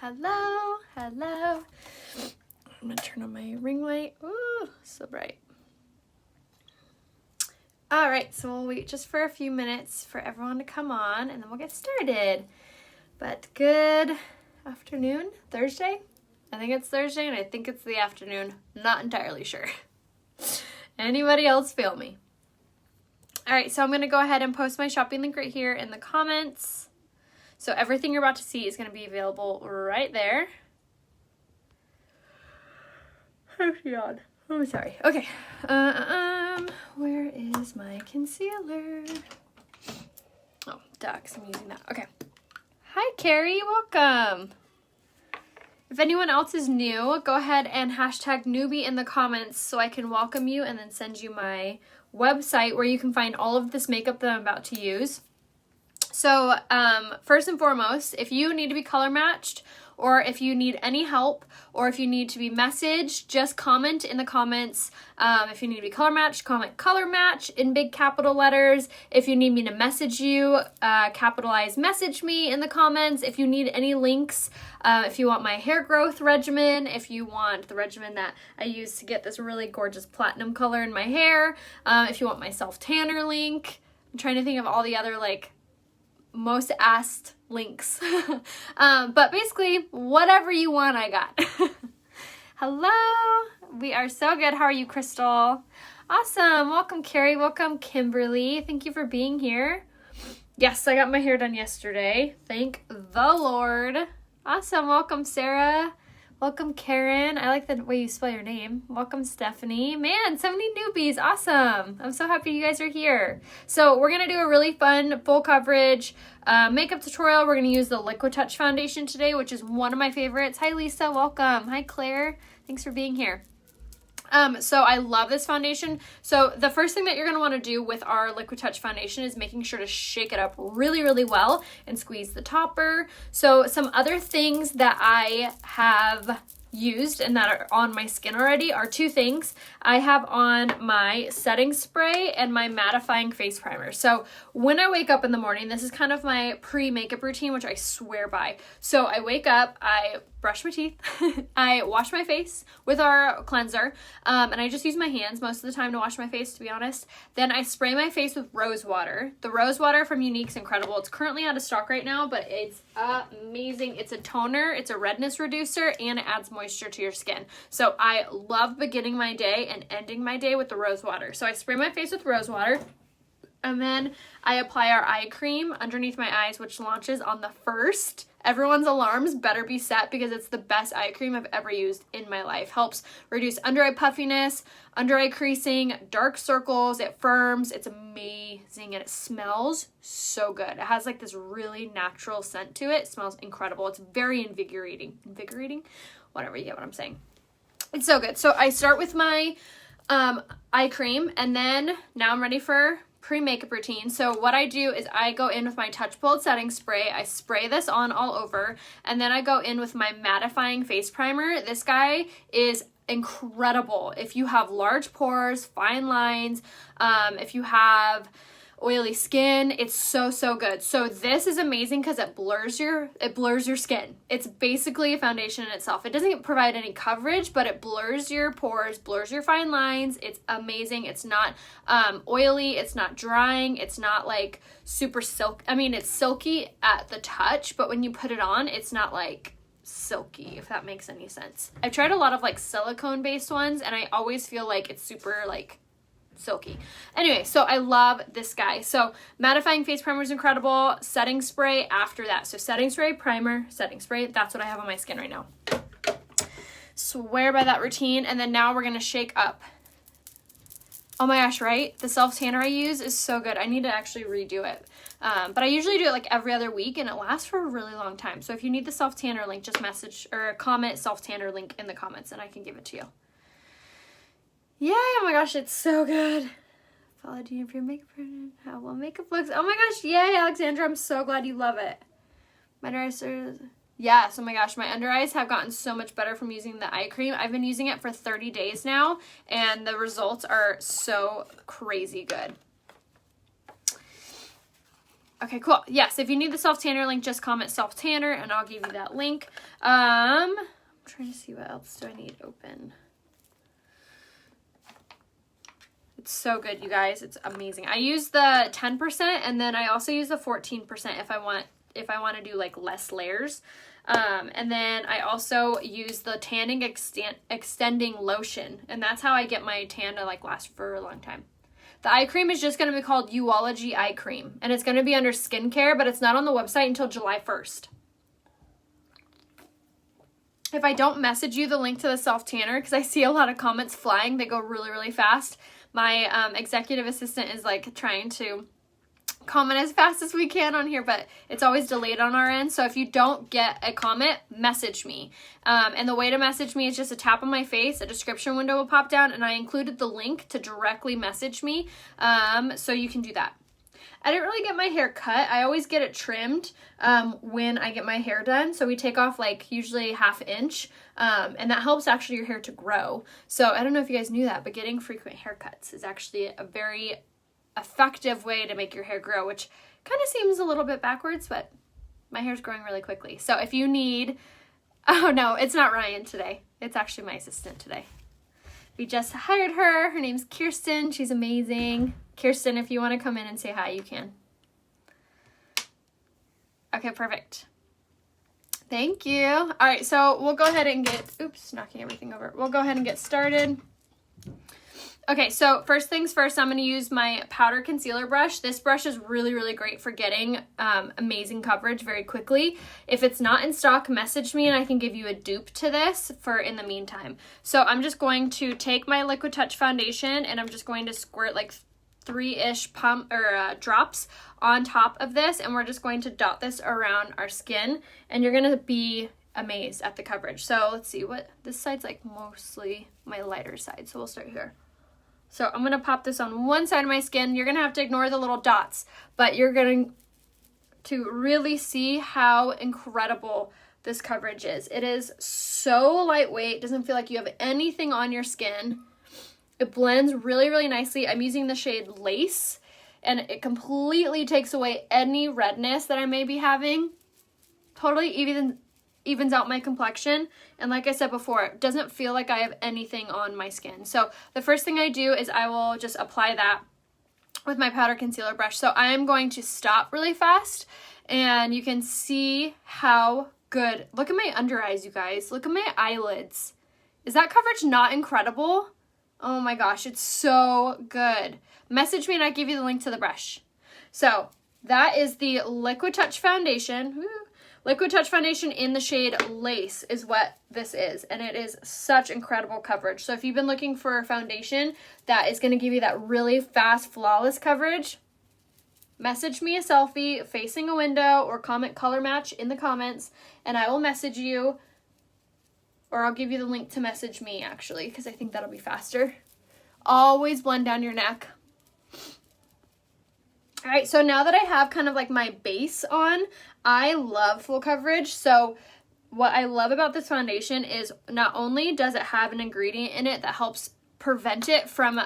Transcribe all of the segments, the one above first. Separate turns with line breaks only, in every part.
Hello, hello. I'm gonna turn on my ring light. Ooh, so bright. All right, so we'll wait just for a few minutes for everyone to come on and then we'll get started. But good afternoon, Thursday? I think it's Thursday and I think it's the afternoon. Not entirely sure. Anybody else feel me? All right, so I'm gonna go ahead and post my shopping link right here in the comments. So everything you're about to see is gonna be available right there. Oh, sorry. Okay. Where is my concealer? Oh, duh, 'cause I'm using that. Okay. Hi, Carrie. Welcome. If anyone else is new, go ahead and hashtag newbie in the comments so I can welcome you and then send you my website where you can find all of this makeup that I'm about to use. So, first and foremost, if you need to be color matched, or if you need any help, or if you need to be messaged, just comment in the comments. If you need to be color matched, comment color match in big capital letters. If you need me to message you, capitalize message me in the comments. If you need any links, if you want my hair growth regimen, if you want the regimen that I use to get this really gorgeous platinum color in my hair, if you want my self-tanner link. I'm trying to think of all the other, most asked links. But basically, whatever you want, I got. Hello. We are so good. How are you, Crystal? Awesome. Welcome, Carrie. Welcome, Kimberly. Thank you for being here. Yes, I got my hair done yesterday. Thank the Lord. Awesome. Welcome, Sarah. Welcome, Karen. I like the way you spell your name. Welcome, Stephanie. Man, so many newbies. Awesome. I'm so happy you guys are here. So we're going to do a really fun full coverage makeup tutorial. We're going to use the Liquid Touch foundation today, which is one of my favorites. Hi, Lisa. Welcome. Hi, Claire. Thanks for being here. So I love this foundation. So the first thing that you're going to want to do with our Liquid Touch foundation is making sure to shake it up really, really well and squeeze the topper. So some other things that I have used and that are on my skin already are two things. I have on my setting spray and my mattifying face primer. So when I wake up in the morning, this is kind of my pre-makeup routine, which I swear by. So I wake up, I brush my teeth, I wash my face with our cleanser, and I just use my hands most of the time to wash my face, to be honest. Then I spray my face with rose water. The rose water from Younique's incredible. It's currently out of stock right now, but it's amazing. It's a toner, it's a redness reducer, and it adds moisture to your skin. So I love beginning my day and ending my day with the rose water. So I spray my face with rose water, and then I apply our eye cream underneath my eyes, which launches on the 1st. Everyone's alarms better be set because it's the best eye cream I've ever used in my life. Helps reduce under eye puffiness, under eye creasing, dark circles. It firms. It's amazing and it smells so good. It has this really natural scent to it. It smells incredible. It's very invigorating. Invigorating? Whatever, you get what I'm saying. It's so good. So I start with my eye cream, and then now I'm ready for pre-makeup routine. So what I do is I go in with my Touch Bold setting spray. I spray this on all over, and then I go in with my mattifying face primer. This guy is incredible if you have large pores, fine lines, if you have oily skin. It's so good. So this is amazing because it blurs your skin. It's basically a foundation in itself. It doesn't provide any coverage, but it blurs your pores, blurs your fine lines. It's amazing. It's not oily. It's not drying. It's not super silk. I mean, it's silky at the touch, but when you put it on, it's not silky, if that makes any sense. I've tried a lot of silicone based ones, and I always feel it's super silky. Anyway, so I love this guy. So mattifying face primer is incredible. Setting spray after that. So setting spray, primer, setting spray. That's what I have on my skin right now. Swear by that routine. And then now we're going to shake up. Oh my gosh, right? The self-tanner I use is so good. I need to actually redo it. But I usually do it every other week, and it lasts for a really long time. So if you need the self-tanner link, just message or comment self-tanner link in the comments and I can give it to you. Yay, oh my gosh, it's so good. Followed you for your makeup routine. How well makeup looks. Oh my gosh, yay, Alexandra, I'm so glad you love it. My under eyes are... Yes, oh my gosh, my under eyes have gotten so much better from using the eye cream. I've been using it for 30 days now, and the results are so crazy good. Okay, cool. Yes, if you need the self-tanner link, just comment self-tanner and I'll give you that link. I'm trying to see what else do I need open. It's so good, you guys. It's amazing. I use the 10% and then I also use the 14% if I want to do like less layers. And then I also use the tanning extending lotion, and that's how I get my tan to like last for a long time. The eye cream is just going to be called Uology Eye Cream, and it's going to be under skincare, but it's not on the website until July 1st. If I don't message you the link to the self-tanner, because I see a lot of comments flying, they go really, really fast. My executive assistant is like trying to comment as fast as we can on here, but it's always delayed on our end. So if you don't get a comment, message me. And the way to message me is just a tap on my face, a description window will pop down, and I included the link to directly message me. So you can do that. I didn't really get my hair cut. I always get it trimmed when I get my hair done. So we take off like usually 1/2 inch, and that helps actually your hair to grow. So I don't know if you guys knew that, but getting frequent haircuts is actually a very effective way to make your hair grow, which kind of seems a little bit backwards, but my hair's growing really quickly. So if you need, oh no, it's not Ryan today. It's actually my assistant today. We just hired her. Her name's Kirsten. She's amazing. Kirsten, if you want to come in and say hi, you can. Okay, perfect. Thank you. All right, so we'll go ahead and get, oops, knocking everything over. We'll go ahead and get started. Okay, so first things first, I'm going to use my powder concealer brush. This brush is really, really great for getting amazing coverage very quickly. If it's not in stock, message me and I can give you a dupe to this for in the meantime. So I'm just going to take my Liquid Touch foundation and I'm just going to squirt like 3-ish drops on top of this, and we're just going to dot this around our skin, and you're going to be amazed at the coverage. So let's see, what this side's like mostly my lighter side, so we'll start here. So I'm going to pop this on one side of my skin. You're going to have to ignore the little dots, but you're going to really see how incredible this coverage is. It is so lightweight. It doesn't feel like you have anything on your skin. It blends really, really nicely. I'm using the shade Lace, and it completely takes away any redness that I may be having. Totally evens out my complexion, and like I said before, it doesn't feel like I have anything on my skin. So the first thing I do is I will just apply that with my powder concealer brush. So I'm going to stop really fast, and you can see how good. Look at my under eyes, you guys. Look at my eyelids. Is that coverage not incredible? Oh my gosh, it's so good. Message me and I'll give you the link to the brush. So that is the Liquid Touch foundation. Woo. Liquid Touch foundation in the shade Lace is what this is, and it is such incredible coverage. So if you've been looking for a foundation that is going to give you that really fast, flawless coverage, message me a selfie facing a window or comment color match in the comments, and I will message you, or I'll give you the link to message me actually, because I think that'll be faster. Always blend down your neck. All right, so now that I have kind of like my base on, I love full coverage. So what I love about this foundation is not only does it have an ingredient in it that helps prevent it from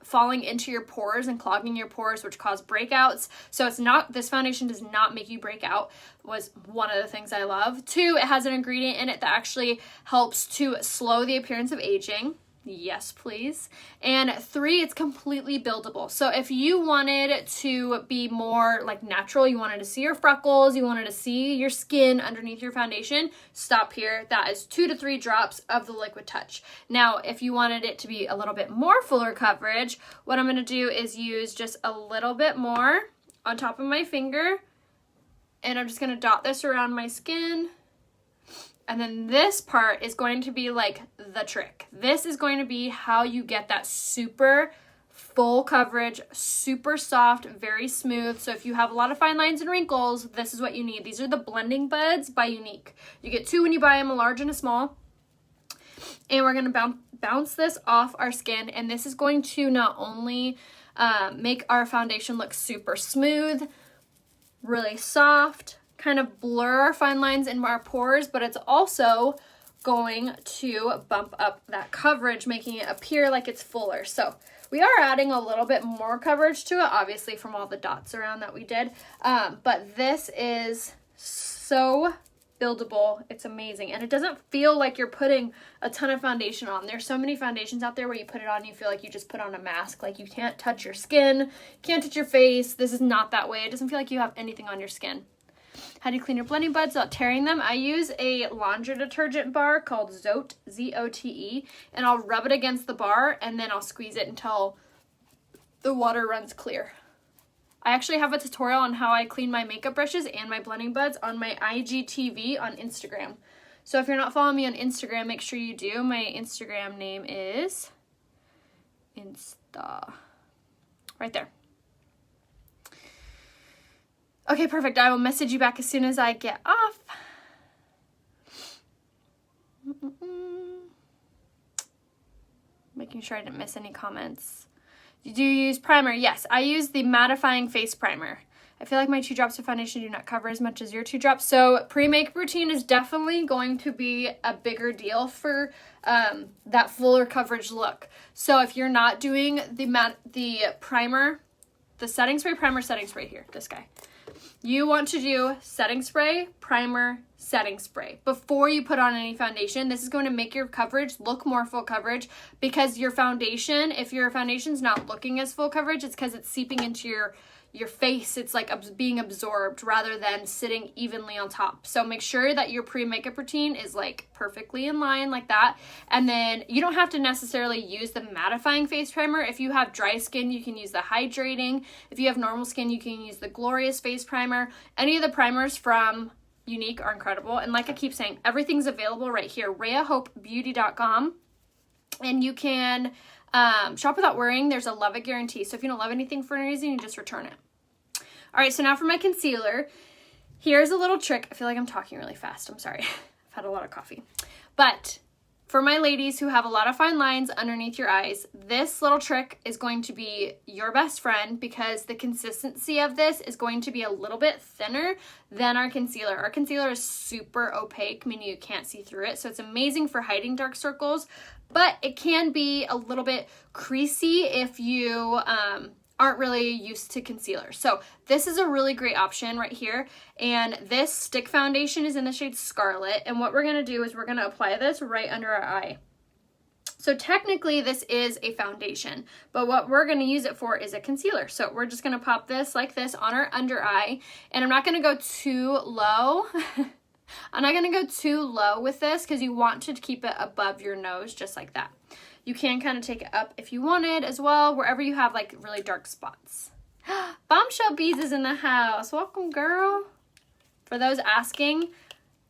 falling into your pores and clogging your pores, which cause breakouts. So it's not, this foundation does not make you break out, was one of the things I love. 2, it has an ingredient in it that actually helps to slow the appearance of aging. Yes, please. And 3, it's completely buildable. So if you wanted to be more like natural, you wanted to see your freckles, you wanted to see your skin underneath your foundation, stop here. That is 2 to 3 drops of the Liquid Touch. Now, if you wanted it to be a little bit more fuller coverage, what I'm going to do is use just a little bit more on top of my finger, and I'm just going to dot this around my skin. And then this part is going to be like the trick. This is going to be how you get that super full coverage, super soft, very smooth. So if you have a lot of fine lines and wrinkles, this is what you need. These are the Blending Buds by Unique. You get 2 when you buy them, a large and a small. And we're going to bounce this off our skin. And this is going to not only make our foundation look super smooth, really soft, kind of blur our fine lines in our pores, but it's also going to bump up that coverage, making it appear like it's fuller. So We are adding a little bit more coverage to it, obviously from all the dots around that we did. But this is so buildable. It's amazing. And it doesn't feel like you're putting a ton of foundation on. There's so many foundations out there where you put it on and you feel like you just put on a mask. Like you can't touch your skin, can't touch your face. This is not that way. It doesn't feel like you have anything on your skin. How do you clean your blending buds without tearing them? I use a laundry detergent bar called Zote, Z-O-T-E, and I'll rub it against the bar and then I'll squeeze it until the water runs clear. I actually have a tutorial on how I clean my makeup brushes and my blending buds on my IGTV on Instagram. So if you're not following me on Instagram, make sure you do. My Instagram name is right there. Okay, perfect. I will message you back as soon as I get off. Making sure I didn't miss any comments. Do you use primer? Yes, I use the mattifying face primer. I feel like my 2 drops of foundation do not cover as much as your 2 drops. So pre-makeup routine is definitely going to be a bigger deal for that fuller coverage look. So if you're not doing the primer, the setting spray, primer, setting spray here, this guy. You want to do setting spray, primer, setting spray before you put on any foundation. This is going to make your coverage look more full coverage because your foundation, if your foundation's not looking as full coverage, it's because it's seeping into your face. It's like being absorbed rather than sitting evenly on top. So make sure that your pre-makeup routine is like perfectly in line like that. And then you don't have to necessarily use the mattifying face primer. If you have dry skin, you can use the hydrating. If you have normal skin, you can use the Glorious face primer. Any of the primers from Unique are incredible. And like I keep saying, everything's available right here, RheaHopeBeauty.com. And you can shop without worrying. There's a love it guarantee. So if you don't love anything for any reason, you just return it. All right, so now for my concealer. Here's a little trick. I feel like I'm talking really fast. I'm sorry. I've had a lot of coffee. But for my ladies who have a lot of fine lines underneath your eyes, this little trick is going to be your best friend because the consistency of this is going to be a little bit thinner than our concealer. Our concealer is super opaque, meaning you can't see through it. So it's amazing for hiding dark circles, but it can be a little bit creasy if you aren't really used to concealer. So this is a really great option right here. And this stick foundation is in the shade Scarlet. And what we're gonna do is we're gonna apply this right under our eye. So technically this is a foundation, but what we're gonna use it for is a concealer. So we're just gonna pop this like this on our under eye. And I'm not gonna go too low. I'm not gonna go too low with this because you want to keep it above your nose just like that. You can kind of take it up if you wanted as well, wherever you have like really dark spots. Bombshell Beads is in the house. Welcome, girl. For those asking,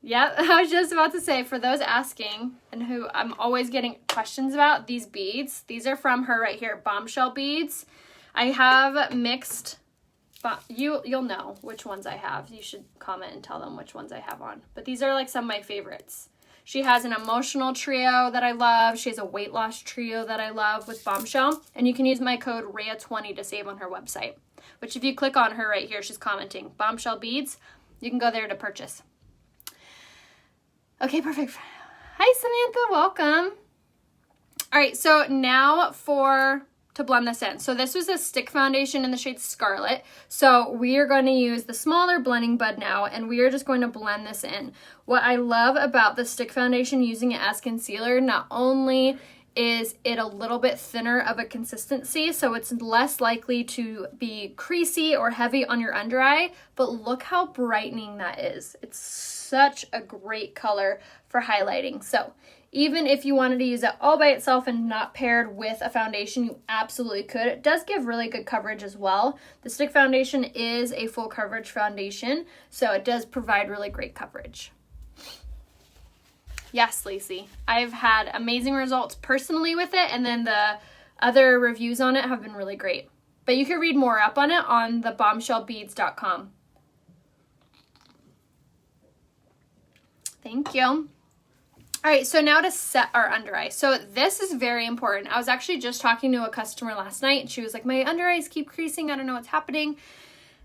yep, I was just about to say, for those asking and who I'm always getting questions about, these beads, these are from her right here, Bombshell Beads. I have mixed, but you'll know which ones I have. You should comment and tell them which ones I have on. But these are like some of my favorites. She has an emotional trio that I love. She has a weight loss trio that I love with Bombshell. And you can use my code RHEA20 to save on her website. Which if you click on her right here, she's commenting Bombshell Beads. You can go there to purchase. Okay, perfect. Hi, Samantha. Welcome. All right, so now to blend this in. So this was a stick foundation in the shade Scarlet. So we are going to use the smaller blending bud now, and we are just going to blend this in. What I love about the stick foundation, using it as concealer, not only is it a little bit thinner of a consistency, so it's less likely to be creasy or heavy on your under eye, but look how brightening that is. It's such a great color for highlighting. So even if you wanted to use it all by itself and not paired with a foundation, you absolutely could. It does give really good coverage as well. The stick foundation is a full coverage foundation, so it does provide really great coverage. Yes, Lacey. I've had amazing results personally with it, and then the other reviews on it have been really great. But you can read more up on it on the bombshellbeads.com. Thank you. All right, so now to set our under eye. So this is very important. I was actually just talking to a customer last night, and she was like, my under eyes keep creasing. I don't know what's happening.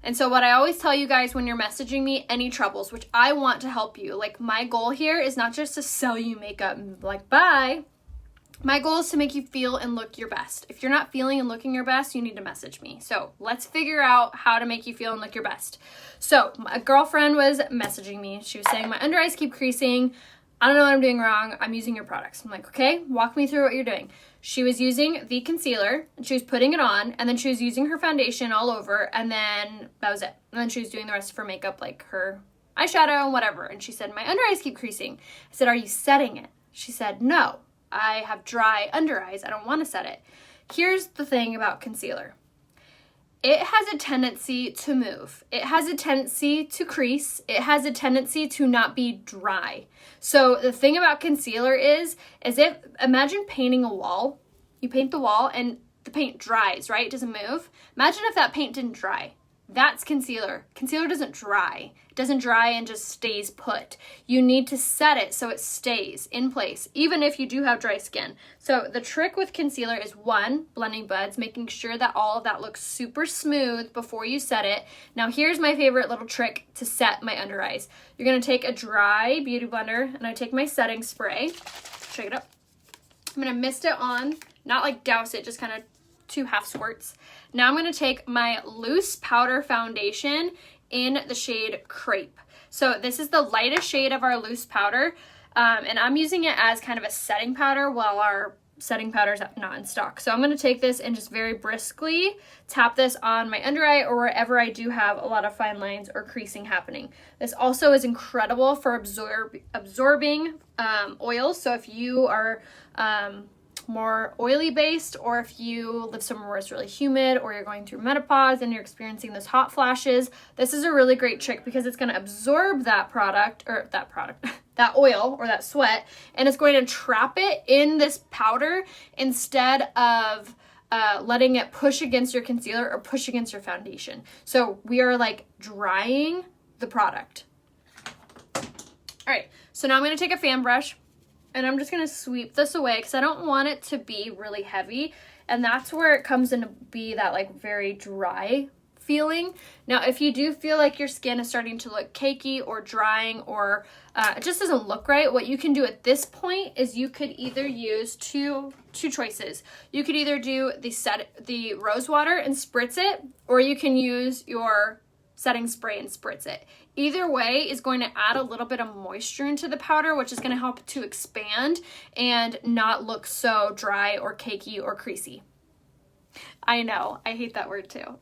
And so what I always tell you guys when you're messaging me, any troubles, which I want to help you. Like, my goal here is not just to sell you makeup and like, bye. My goal is to make you feel and look your best. If you're not feeling and looking your best, you need to message me. So let's figure out how to make you feel and look your best. So my girlfriend was messaging me. She was saying, my under eyes keep creasing. I don't know what I'm doing wrong. I'm using your products. I'm like, okay, walk me through what you're doing. She was using the concealer, and she was putting it on, and then she was using her foundation all over, and then that was it. And then she was doing the rest of her makeup, like her eyeshadow and whatever. And she said, my under eyes keep creasing. I said, are you setting it? She said, no. I have dry under eyes. I don't want to set it. Here's the thing about concealer. It has a tendency to move. It has a tendency to crease. It has a tendency to not be dry. So the thing about concealer is if, imagine painting a wall. You paint the wall and the paint dries, right? It doesn't move. Imagine if that paint didn't dry. That's concealer. Concealer doesn't dry. It doesn't dry and just stays put. You need to set it so it stays in place, even if you do have dry skin. So the trick with concealer is, one, blending buds, making sure that all of that looks super smooth before you set it. Now here's my favorite little trick to set my under eyes. You're going to take a dry beauty blender, and I take my setting spray, shake it up. I'm going to mist it on, not like douse it, just kind of 2 half squirts. Now I'm going to take my loose powder foundation in the shade Crepe. So this is the lightest shade of our loose powder, and I'm using it as kind of a setting powder while our setting powder is not in stock. So I'm going to take this and just very briskly tap this on my under eye or wherever I do have a lot of fine lines or creasing happening. This also is incredible for absorbing oils. So if you are more oily based, or if you live somewhere where it's really humid, or you're going through menopause and you're experiencing those hot flashes, this is a really great trick because it's going to absorb that that oil or that sweat, and it's going to trap it in this powder instead of letting it push against your concealer or push against your foundation. So we are like drying the product. All right, so now I'm going to take a fan brush, and I'm just going to sweep this away because I don't want it to be really heavy. And that's where it comes in to be that like very dry feeling. Now, if you do feel like your skin is starting to look cakey or drying, or it just doesn't look right, what you can do at this point is you could either use two choices. You could either do the rose water and spritz it, or you can use your setting spray and spritz it. Either way is going to add a little bit of moisture into the powder, which is going to help to expand and not look so dry or cakey or creasy. I know, I hate that word too.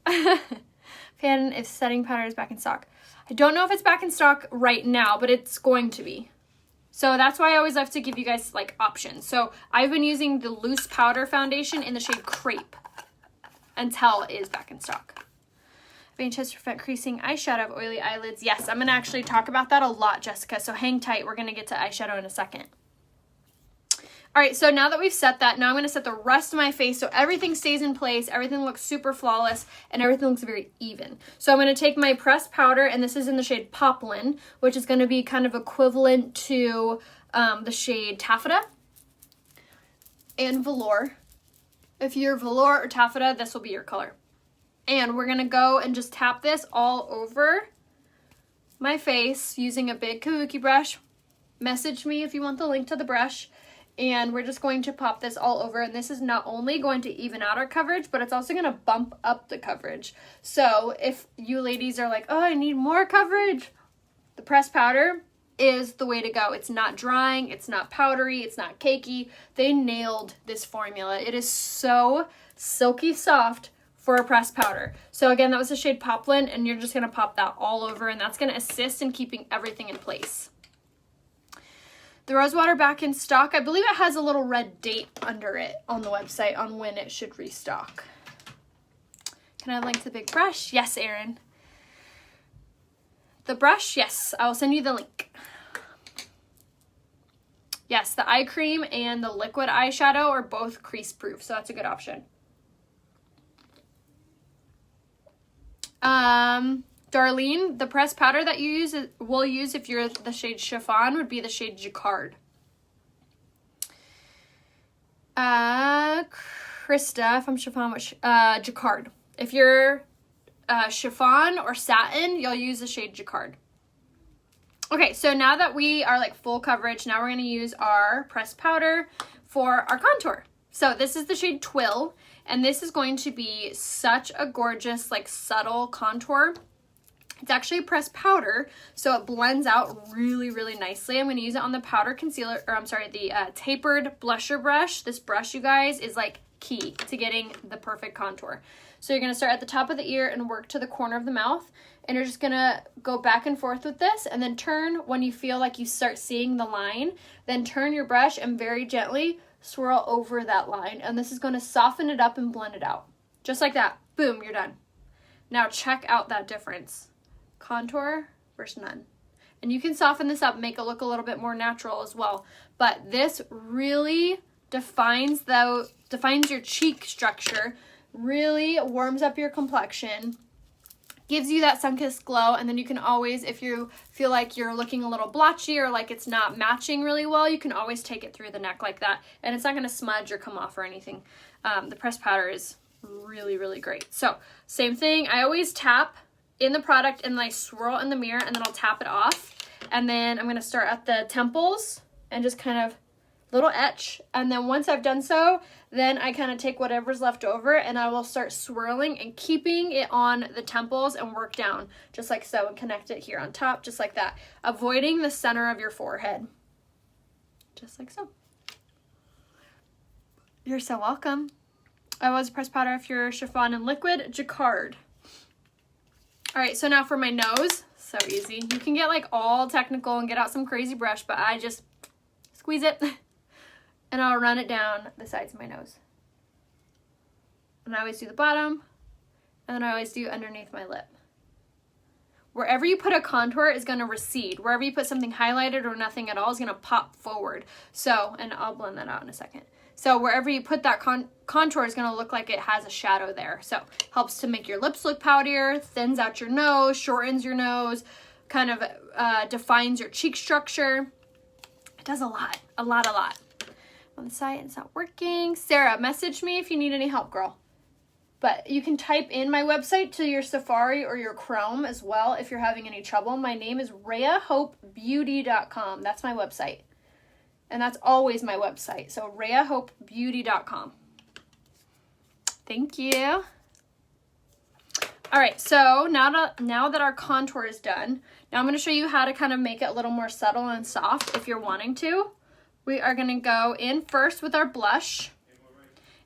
Fan if setting powder is back in stock. I don't know if it's back in stock right now, but it's going to be. So that's why I always love to give you guys like options. So I've been using the loose powder foundation in the shade Crepe until it is back in stock. Chest to prevent creasing eyeshadow of oily eyelids. Yes, I'm going to actually talk about that a lot, Jessica, so hang tight. We're going to get to eyeshadow in a second. All right, so now that we've set that, now I'm going to set the rest of my face so everything stays in place, everything looks super flawless, and everything looks very even. So I'm going to take my pressed powder, and this is in the shade Poplin, which is going to be kind of equivalent to the shade Taffeta and Velour. If you're Velour or Taffeta, this will be your color. And we're going to go and just tap this all over my face using a big kabuki brush. Message me if you want the link to the brush. And we're just going to pop this all over. And this is not only going to even out our coverage, but it's also going to bump up the coverage. So if you ladies are like, oh, I need more coverage, the pressed powder is the way to go. It's not drying. It's not powdery. It's not cakey. They nailed this formula. It is so silky soft for a pressed powder. So again, that was the shade Poplin, and you're just going to pop that all over, and that's going to assist in keeping everything in place. The rose water back in stock. I believe it has a little red date under it on the website on when it should restock. Can I have a link to the big brush? Yes, Erin. The brush, yes, I will send you the link. Yes, the eye cream and the liquid eyeshadow are both crease proof, so that's a good option. Darlene, the pressed powder that you will use if you're the shade Chiffon would be the shade Jacquard. Krista, if I'm Chiffon, Jacquard. If you're chiffon or satin, you'll use the shade Jacquard. Okay, so now that we are like full coverage, now we're going to use our pressed powder for our contour. So this is the shade Twill, and this is going to be such a gorgeous, like, subtle contour. It's actually a pressed powder, so it blends out really, really nicely. I'm going to use it on the powder concealer, or I'm sorry, the tapered blusher brush. This brush, you guys, is like key to getting the perfect contour. So you're going to start at the top of the ear and work to the corner of the mouth, and you're just going to go back and forth with this, and then turn when you feel like you start seeing the line. Then turn your brush and very gently swirl over that line, and this is going to soften it up and blend it out. Just like that. Boom, you're done. Now check out that difference. Contour versus none. And you can soften this up, make it look a little bit more natural as well. But this really defines your cheek structure, really warms up your complexion, gives you that sun-kissed glow, and then you can always, if you feel like you're looking a little blotchy or like it's not matching really well, you can always take it through the neck like that, and it's not going to smudge or come off or anything. The pressed powder is really, really great. So same thing, I always tap in the product and I swirl in the mirror, and then I'll tap it off, and then I'm going to start at the temples and just kind of little etch, and then once I've done so, then I kind of take whatever's left over and I will start swirling and keeping it on the temples and work down just like so, and connect it here on top just like that, avoiding the center of your forehead just like so. You're so welcome. I was pressed powder if you're chiffon and liquid jacquard. All right, so now for my nose, so easy. You can get like all technical and get out some crazy brush, but I just squeeze it and I'll run it down the sides of my nose. And I always do the bottom, and then I always do underneath my lip. Wherever you put a contour is gonna recede. Wherever you put something highlighted or nothing at all is gonna pop forward. So, and I'll blend that out in a second. So wherever you put that contour is gonna look like it has a shadow there. So helps to make your lips look poutier, thins out your nose, shortens your nose, kind of defines your cheek structure. It does a lot. On the side, it's not working. Sarah, message me if you need any help, girl. But you can type in my website to your Safari or your Chrome as well if you're having any trouble. My name is RheaHopeBeauty.com. That's my website. And that's always my website. So RheaHopeBeauty.com. Thank you. All right, so now that our contour is done, now I'm going to show you how to kind of make it a little more subtle and soft if you're wanting to. We are going to go in first with our blush,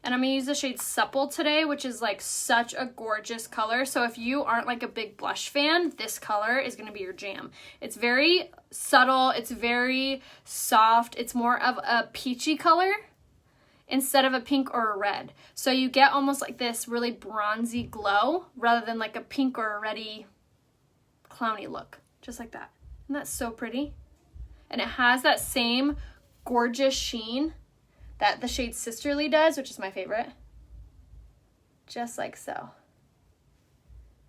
and I'm going to use the shade Supple today, which is like such a gorgeous color. So if you aren't like a big blush fan, this color is going to be your jam. It's very subtle, it's very soft, it's more of a peachy color instead of a pink or a red. So you get almost like this really bronzy glow rather than like a pink or a reddy clowny look, just like that. Isn't that so pretty? And it has that same gorgeous sheen that the shade Sisterly does, which is my favorite. Just like so.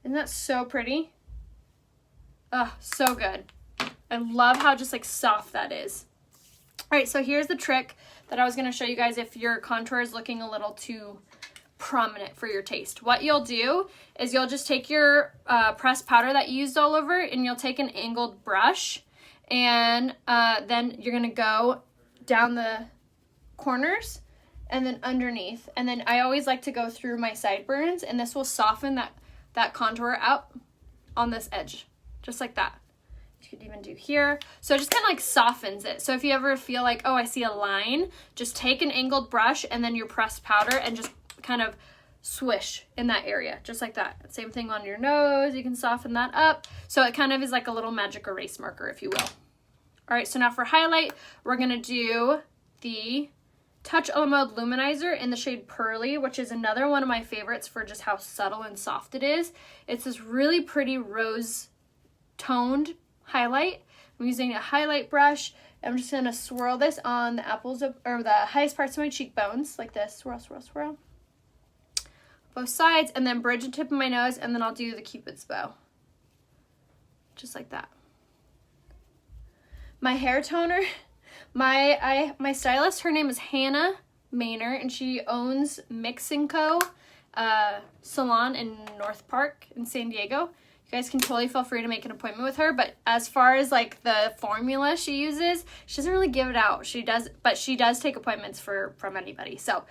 Isn't that so pretty? Oh, so good. I love how just like soft that is. All right, so here's the trick that I was gonna show you guys if your contour is looking a little too prominent for your taste. What you'll do is you'll just take your pressed powder that you used all over, and you'll take an angled brush, and then you're gonna go down the corners and then underneath, and then I always like to go through my sideburns, and this will soften that contour out on this edge just like that. You could even do here. So it just kind of like softens it. So if you ever feel like, oh, I see a line, just take an angled brush and then your pressed powder and just kind of swish in that area just like that. Same thing on your nose, you can soften that up. So it kind of is like a little magic erase marker, if you will. All right, so now for highlight, we're gonna do the Touch a Mode Luminizer in the shade Pearly, which is another one of my favorites for just how subtle and soft it is. It's this really pretty rose toned highlight. I'm using a highlight brush. I'm just gonna swirl this on the apples of, or the highest parts of my cheekbones, like this. Swirl, swirl, swirl. Both sides, and then bridge the tip of my nose, and then I'll do the Cupid's bow. Just like that. My hair toner, my stylist, her name is Hannah Maynor, and she owns Mix & Co. Salon in North Park in San Diego. you guys can totally feel free to make an appointment with her. But as far as like the formula she uses, she doesn't really give it out. She does take appointments from anybody. So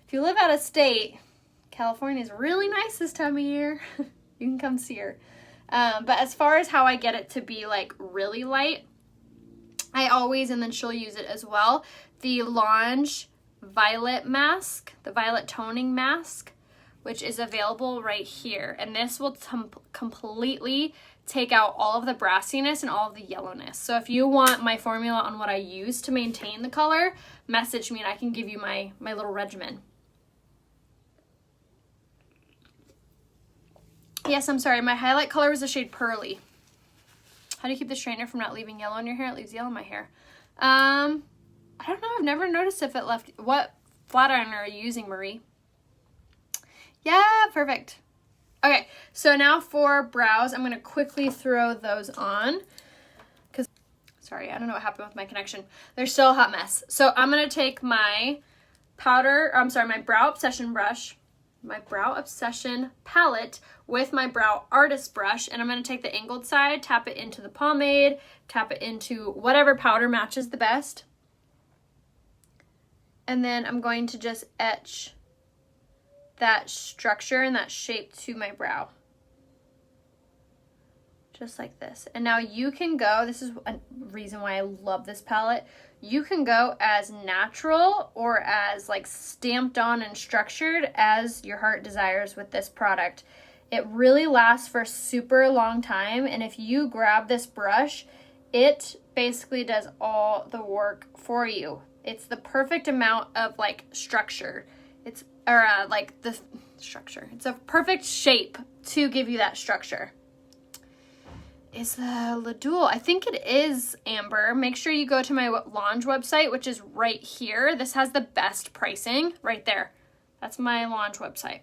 if you live out of state, California is really nice this time of year. You can come see her. But as far as how I get it to be like really light, I always, and then she'll use it as well, the Launch Violet Mask, the Violet Toning Mask, which is available right here. And this will completely take out all of the brassiness and all of the yellowness. So if you want my formula on what I use to maintain the color, message me and I can give you my little regimen. Yes, I'm sorry. My highlight color was the shade Pearly. How do you keep the straightener from not leaving yellow in your hair? It leaves yellow in my hair. I don't know. I've never noticed if it left. What flat ironer are you using, Marie? Yeah, perfect. Okay, so now for brows, I'm going to quickly throw those on. Sorry, I don't know what happened with my connection. They're still a hot mess. So I'm going to take my my Brow Obsession brush, my Brow Obsession palette with my Brow Artist brush, and I'm going to take the angled side, tap it into the pomade, tap it into whatever powder matches the best. And then I'm going to just etch that structure and that shape to my brow. Just like this. And now you can go, this is a reason why I love this palette, you can go as natural or as like stamped on and structured as your heart desires with this product. It really lasts for a super long time, and if you grab this brush, it basically does all the work for you. It's the perfect amount of like structure. It's the structure. It's a perfect shape to give you that structure. Is the Ladul? I think it is, Amber. Make sure you go to my Launch website, which is right here. This has the best pricing right there. That's my Launch website.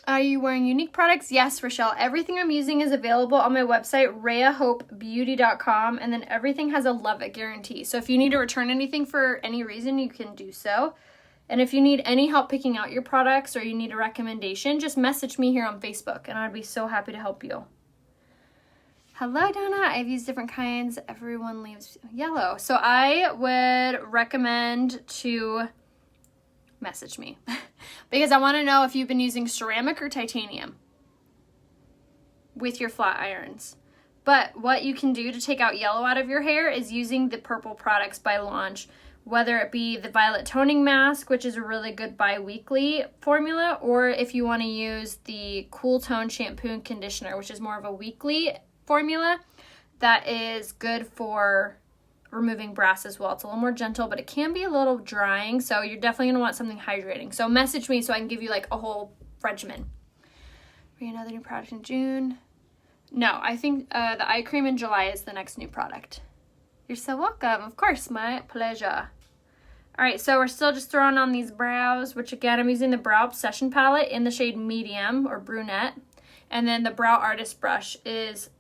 Are you wearing unique products? Yes, Rochelle. Everything I'm using is available on my website, RheaHopeBeauty.com, and then everything has a love it guarantee. So if you need to return anything for any reason, you can do so. And if you need any help picking out your products or you need a recommendation, just message me here on Facebook, and I'd be so happy to help you. Hello, Donna. I've used different kinds. Everyone leaves yellow. So I would recommend to message me because I want to know if you've been using ceramic or titanium with your flat irons. But what you can do to take out yellow out of your hair is using the purple products by Launch, whether it be the Violet Toning Mask, which is a really good bi-weekly formula, or if you want to use the Cool Tone Shampoo and Conditioner, which is more of a weekly formula that is good for removing brass as well. It's a little more gentle, but it can be a little drying, so you're definitely going to want something hydrating. So message me so I can give you like a whole regimen. Bring another new product in June. No, I think the eye cream in July is the next new product. You're so welcome. Of course, my pleasure. All right, so we're still just throwing on these brows, which again, I'm using the Brow Obsession palette in the shade Medium or Brunette. And then the Brow Artist brush is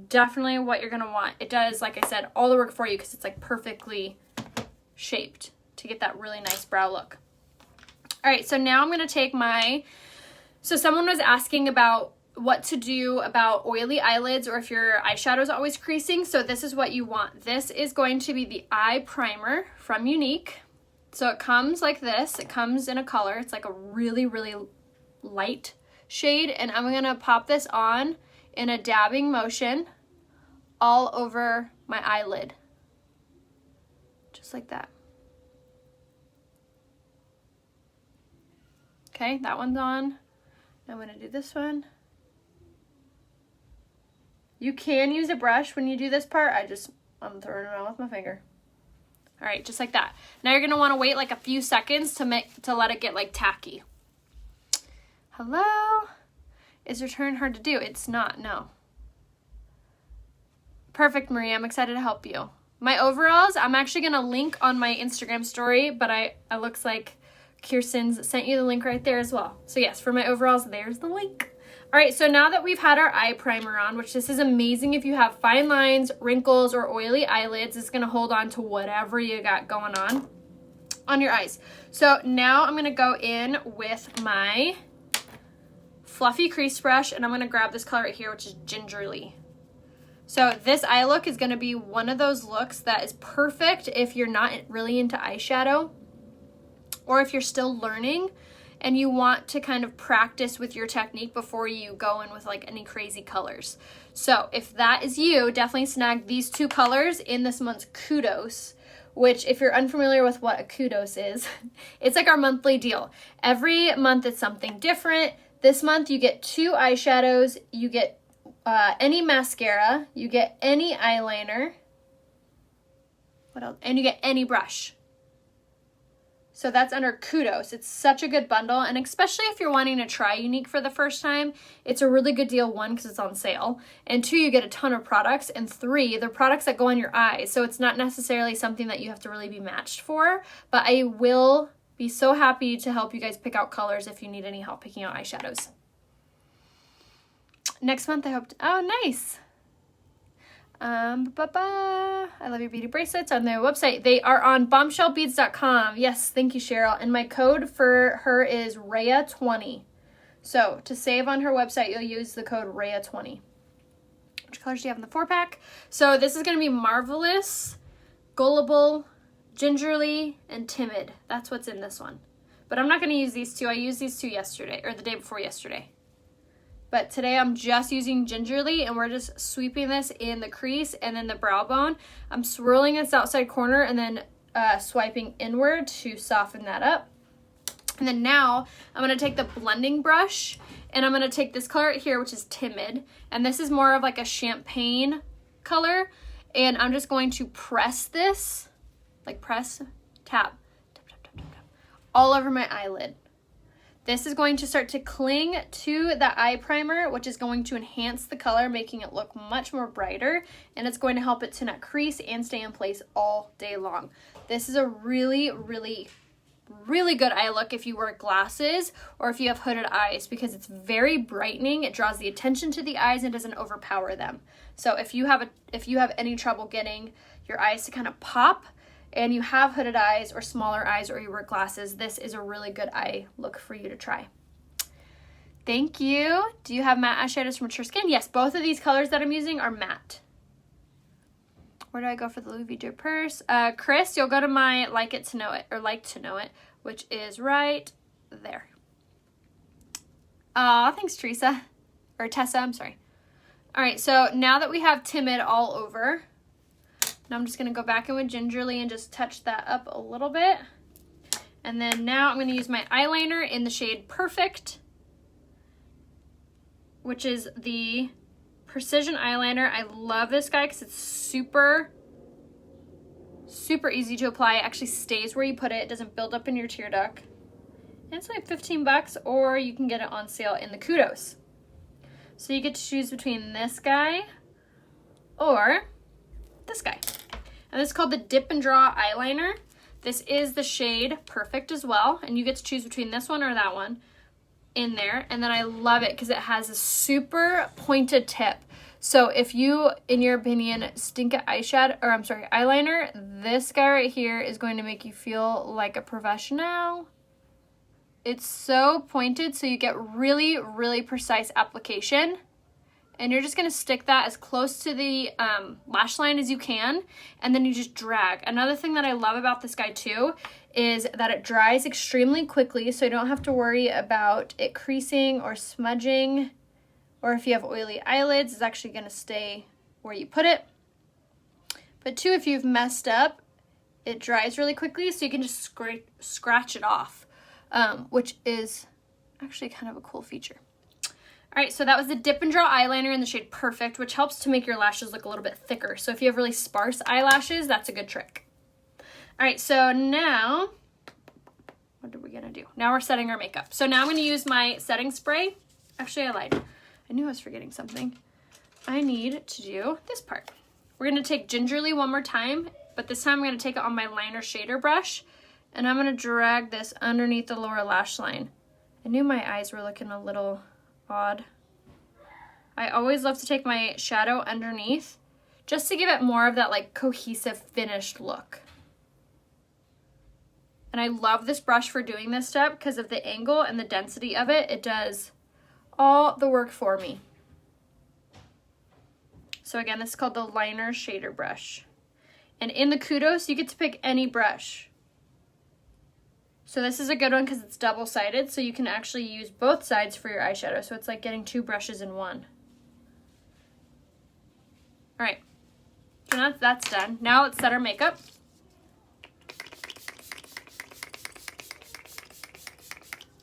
definitely what you're going to want. It does, like I said, all the work for you because it's like perfectly shaped to get that really nice brow look. All right, so now I'm going to take so someone was asking about what to do about oily eyelids or if your eyeshadow is always creasing. So this is what you want. This is going to be the eye primer from Unique. So it comes like this. It comes in a color. It's like a really, really light shade. And I'm going to pop this on in a dabbing motion all over my eyelid. Just like that. Okay, that one's on. I'm going to do this one. You can use a brush when you do this part. I'm throwing it on with my finger. All right, just like that. Now you're going to want to wait like a few seconds to let it get like tacky. Hello? Is return hard to do? It's not, no. Perfect, Maria. I'm excited to help you. My overalls, I'm actually going to link on my Instagram story, but it looks like Kirsten's sent you the link right there as well. So yes, for my overalls, there's the link. All right, so now that we've had our eye primer on, which this is amazing if you have fine lines, wrinkles, or oily eyelids, it's going to hold on to whatever you got going on your eyes. So now I'm going to go in with my fluffy crease brush, and I'm going to grab this color right here, which is Gingerly. So this eye look is going to be one of those looks that is perfect if you're not really into eyeshadow, or if you're still learning and you want to kind of practice with your technique before you go in with like any crazy colors. So if that is you, definitely snag these two colors in this month's Kudos, which if you're unfamiliar with what a Kudos is, it's like our monthly deal. Every month it's something different. This month you get 2 eyeshadows, you get any mascara, you get any eyeliner, what else? And you get any brush. So that's under Kudos. It's such a good bundle, and especially if you're wanting to try Unique for the first time, it's a really good deal, 1, because it's on sale, and 2, you get a ton of products, and 3, they're products that go on your eyes, so it's not necessarily something that you have to really be matched for, but I will be so happy to help you guys pick out colors if you need any help picking out eyeshadows. Next month, I hope to, oh, nice. I love your beauty bracelets on their website. They are on bombshellbeads.com. Yes, thank you, Cheryl. And my code for her is Rhea20. So to save on her website, you'll use the code Rhea20. Which colors do you have in the 4-pack? So this is going to be Marvelous, Gullible, Gingerly, and Timid. That's what's in this one. But I'm not going to use these 2. I used these 2 yesterday, or the day before yesterday. But today I'm just using Gingerly, and we're just sweeping this in the crease and then the brow bone. I'm swirling this outside corner and then swiping inward to soften that up. And then now I'm going to take the blending brush, and I'm going to take this color right here, which is Timid. And this is more of like a champagne color. And I'm just going to press this, like press, tap, tap, tap, tap, tap, tap, all over my eyelid. This is going to start to cling to the eye primer, which is going to enhance the color, making it look much more brighter, and it's going to help it to not crease and stay in place all day long. This is a really, really, really good eye look if you wear glasses or if you have hooded eyes, because it's very brightening. It draws the attention to the eyes and doesn't overpower them. So if you have any trouble getting your eyes to kind of pop, and you have hooded eyes or smaller eyes, or you wear glasses, this is a really good eye look for you to try. Thank you. Do you have matte eyeshadows for mature skin? Yes, both of these colors that I'm using are matte. Where do I go for the Louis Vuitton purse? Chris, you'll go to my Like to Know It, which is right there. Aw, thanks, Teresa. Or Tessa, I'm sorry. All right, so now that we have Timid all over, now I'm just going to go back in with Gingerly and just touch that up a little bit. And then now I'm going to use my eyeliner in the shade Perfect, which is the Precision Eyeliner. I love this guy because it's super, super easy to apply. It actually stays where you put it. It doesn't build up in your tear duct. And it's like 15 bucks, or you can get it on sale in the Kudos. So you get to choose between this guy or this guy. And this is called the Dip and Draw Eyeliner. This is the shade Perfect as well, and you get to choose between this one or that one in there. And then I love it because it has a super pointed tip. So if you, in your opinion, stink at eyeliner, this guy right here is going to make you feel like a professional. It's so pointed, so you get really, really precise application. And you're just going to stick that as close to the lash line as you can, and then you just drag. Another thing that I love about this guy too is that it dries extremely quickly, so you don't have to worry about it creasing or smudging, or if you have oily eyelids, it's actually going to stay where you put it. But too, if you've messed up, it dries really quickly, so you can just scratch it off, which is actually kind of a cool feature. All right, so that was the Dip and Draw Eyeliner in the shade Perfect, which helps to make your lashes look a little bit thicker. So if you have really sparse eyelashes, that's a good trick. All right, so now, what are we gonna do? Now we're setting our makeup. So now I'm gonna use my setting spray. Actually, I lied. I knew I was forgetting something. I need to do this part. We're gonna take Gingerly one more time, but this time I'm gonna take it on my liner shader brush, and I'm gonna drag this underneath the lower lash line. I knew my eyes were looking a little odd. I always love to take my shadow underneath just to give it more of that like cohesive finished look. And I love this brush for doing this step because of the angle and the density of it. It does all the work for me. So again, this is called the Liner Shader Brush. And in the Kudos, you get to pick any brush. So this is a good one because it's double-sided, so you can actually use both sides for your eyeshadow. So it's like getting 2 brushes in one. All right, so now that's done. Now let's set our makeup.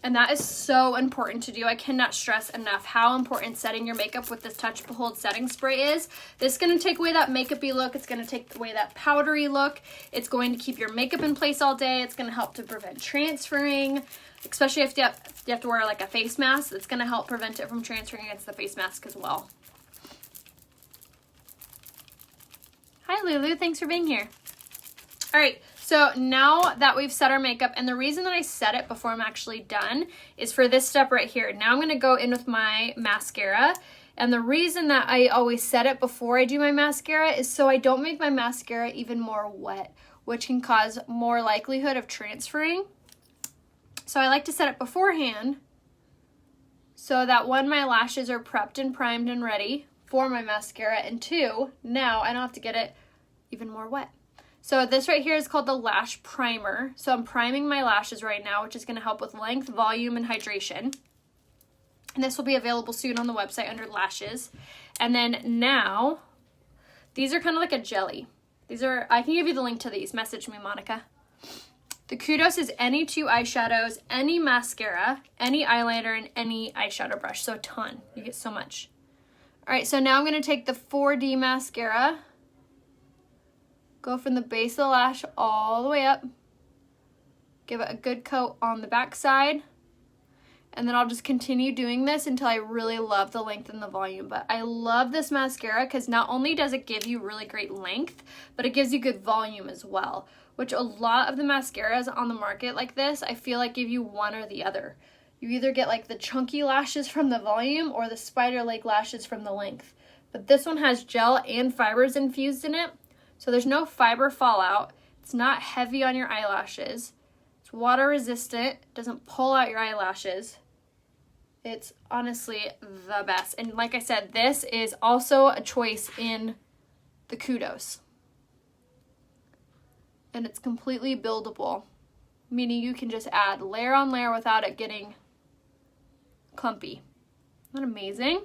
And that is so important to do. I cannot stress enough how important setting your makeup with this Touch Behold setting spray is. This is going to take away that makeup-y look. It's going to take away that powdery look. It's going to keep your makeup in place all day. It's going to help to prevent transferring, especially if you have to wear like a face mask. It's going to help prevent it from transferring against the face mask as well. Hi, Lulu. Thanks for being here. All right. So now that we've set our makeup, and the reason that I set it before I'm actually done is for this step right here. Now I'm going to go in with my mascara, and the reason that I always set it before I do my mascara is so I don't make my mascara even more wet, which can cause more likelihood of transferring. So I like to set it beforehand so that one, my lashes are prepped and primed and ready for my mascara, and 2, now I don't have to get it even more wet. So this right here is called the Lash Primer. So I'm priming my lashes right now, which is going to help with length, volume, and hydration. And this will be available soon on the website under lashes. And then now, these are kind of like a jelly. I can give you the link to these. Message me, Monica. The Kudos is any 2 eyeshadows, any mascara, any eyeliner, and any eyeshadow brush. So a ton. You get so much. All right, so now I'm going to take the 4D mascara. Go from the base of the lash all the way up. Give it a good coat on the back side. And then I'll just continue doing this until I really love the length and the volume. But I love this mascara because not only does it give you really great length, but it gives you good volume as well. Which a lot of the mascaras on the market like this, I feel like give you one or the other. You either get like the chunky lashes from the volume or the spider leg lashes from the length. But this one has gel and fibers infused in it. So there's no fiber fallout. It's not heavy on your eyelashes. It's water resistant. Doesn't pull out your eyelashes. It's honestly the best. And like I said, this is also a choice in the Kudos. And it's completely buildable, meaning you can just add layer on layer without it getting clumpy. Isn't that amazing?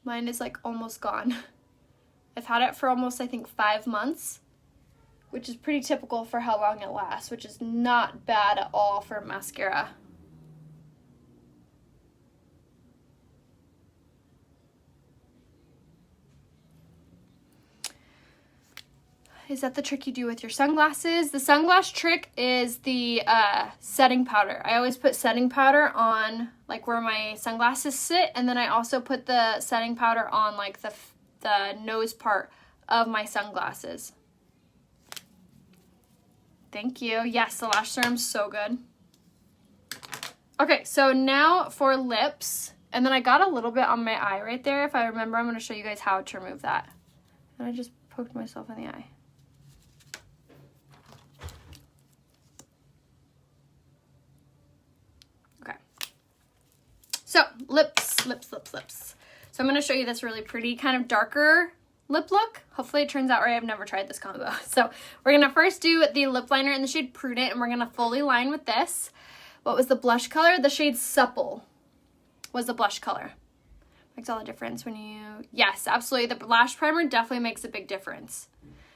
Mine is like almost gone. I've had it for almost, I think, 5 months, which is pretty typical for how long it lasts, which is not bad at all for mascara. Is that the trick you do with your sunglasses? The sunglass trick is the setting powder. I always put setting powder on like where my sunglasses sit, and then I also put the setting powder on like the nose part of my sunglasses. Thank you. Yes, the lash serum's so good. Okay, so now for lips, and then I got a little bit on my eye right there. If I remember, I'm going to show you guys how to remove that. And I just poked myself in the eye. Okay. So, lips. So I'm going to show you this really pretty kind of darker lip look. Hopefully it turns out right. I've never tried this combo. So we're going to first do the lip liner in the shade Prudent, and we're going to fully line with this. What was the blush color? The shade Supple was the blush color. Makes all the difference when you... Yes, absolutely. The Lash Primer definitely makes a big difference.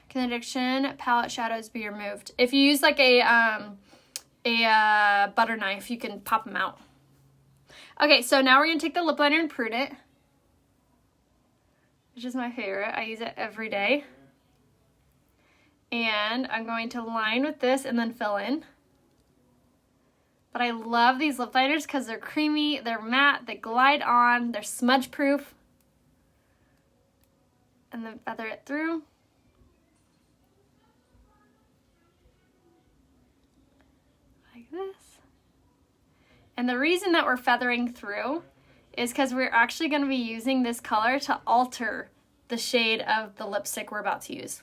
Can addiction palette shadows be removed? If you use like a butter knife, you can pop them out. Okay, so now we're going to take the lip liner in Prudent, which is my favorite. I use it every day. And I'm going to line with this and then fill in. But I love these lip liners because they're creamy, they're matte, they glide on, they're smudge proof. And then feather it through. Like this. And the reason that we're feathering through is because we're actually going to be using this color to alter the shade of the lipstick we're about to use.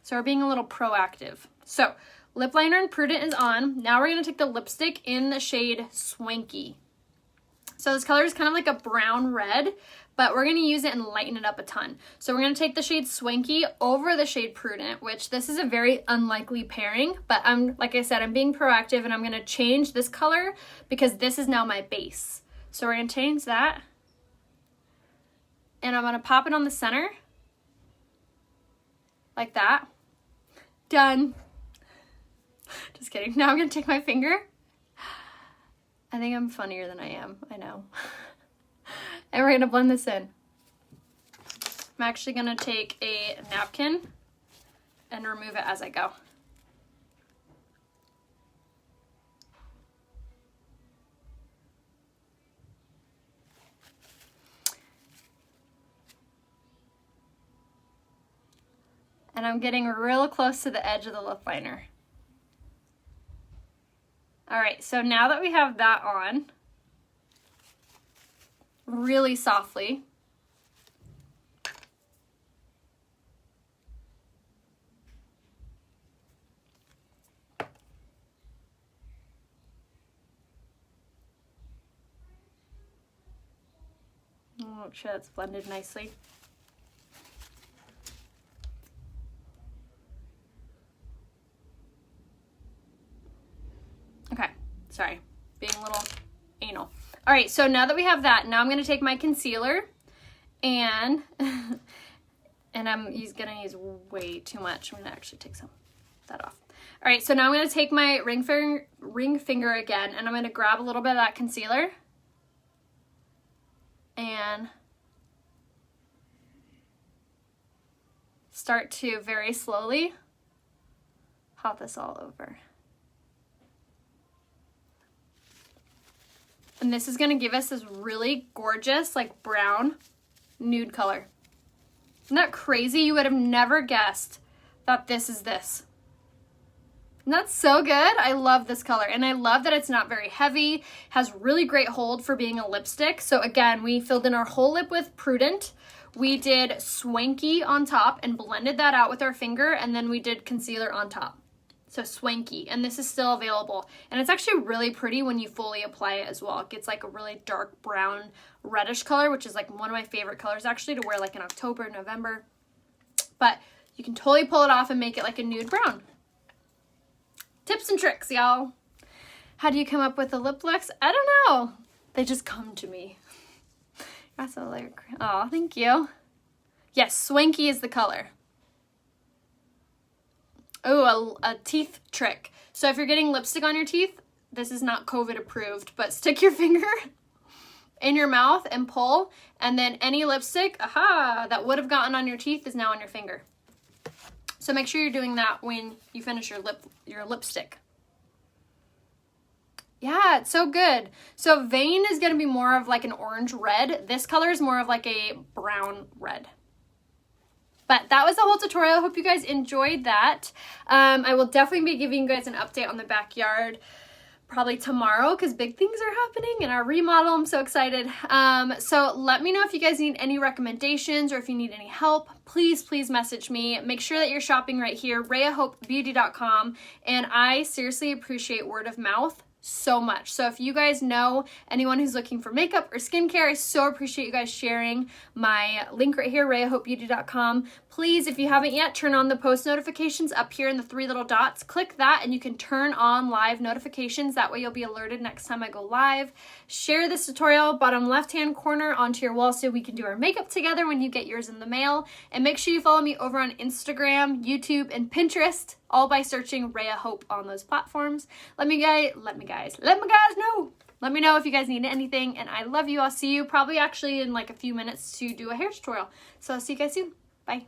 So we're being a little proactive. So Lip liner and Prudent is on. Now we're going to take the lipstick in the shade Swanky. So this color is kind of like a brown red, but we're going to use it and lighten it up a ton. So we're going to take the shade Swanky over the shade Prudent, which this is a very unlikely pairing, but like I said, I'm being proactive and I'm going to change this color because this is now my base. So we're going to change that. And I'm going to pop it on the center. Like that. Done. Just kidding. Now I'm going to take my finger. I think I'm funnier than I am. I know. And we're going to blend this in. I'm actually going to take a napkin and remove it as I go. And I'm getting real close to the edge of the lip liner. All right, so now that we have that on, really softly, I'll make sure that's blended nicely. Okay, sorry, being a little anal. All right, so now that we have that, now I'm going to take my concealer and I'm going to use way too much. I'm going to actually take some of that off. All right, so now I'm going to take my ring finger again, and I'm going to grab a little bit of that concealer and start to very slowly pop this all over. And this is going to give us this really gorgeous, like brown nude color. Isn't that crazy? You would have never guessed that this is this. And that's so good. I love this color. And I love that it's not very heavy, has really great hold for being a lipstick. So again, we filled in our whole lip with Prudent. We did Swanky on top and blended that out with our finger. And then we did concealer on top. So Swanky, and this is still available. And it's actually really pretty when you fully apply it as well. It gets like a really dark brown reddish color, which is like one of my favorite colors actually to wear like in October, November. But you can totally pull it off and make it like a nude brown. Tips and tricks, y'all. How do you come up with the lip looks? I don't know. They just come to me. That's a like, oh, thank you. Yes, Swanky is the color. Oh, a teeth trick. So if you're getting lipstick on your teeth, this is not COVID approved, but stick your finger in your mouth and pull, and then any lipstick, that would have gotten on your teeth is now on your finger. So make sure you're doing that when you finish your lipstick. Yeah, it's so good. So Vein is going to be more of like an orange red. This color is more of like a brown red. But that was the whole tutorial. I hope you guys enjoyed that. I will definitely be giving you guys an update on the backyard probably tomorrow because big things are happening in our remodel. I'm so excited. So let me know if you guys need any recommendations or if you need any help. Please message me. Make sure that you're shopping right here, RheaHopeBeauty.com. And I seriously appreciate word of mouth so much. So if you guys know anyone who's looking for makeup or skincare, I so appreciate you guys sharing my link right here, RheaHopeBeauty.com. Please, if you haven't yet, turn on the post notifications up here in the 3 little dots. Click that and you can turn on live notifications. That way you'll be alerted next time I go live. Share this tutorial bottom left-hand corner onto your wall so we can do our makeup together when you get yours in the mail. And make sure you follow me over on Instagram, YouTube, and Pinterest, all by searching Rhea Hope on those platforms. Let me guys know. Let me know if you guys need anything, and I love you. I'll see you probably actually in like a few minutes to do a hair tutorial. So I'll see you guys soon. Bye.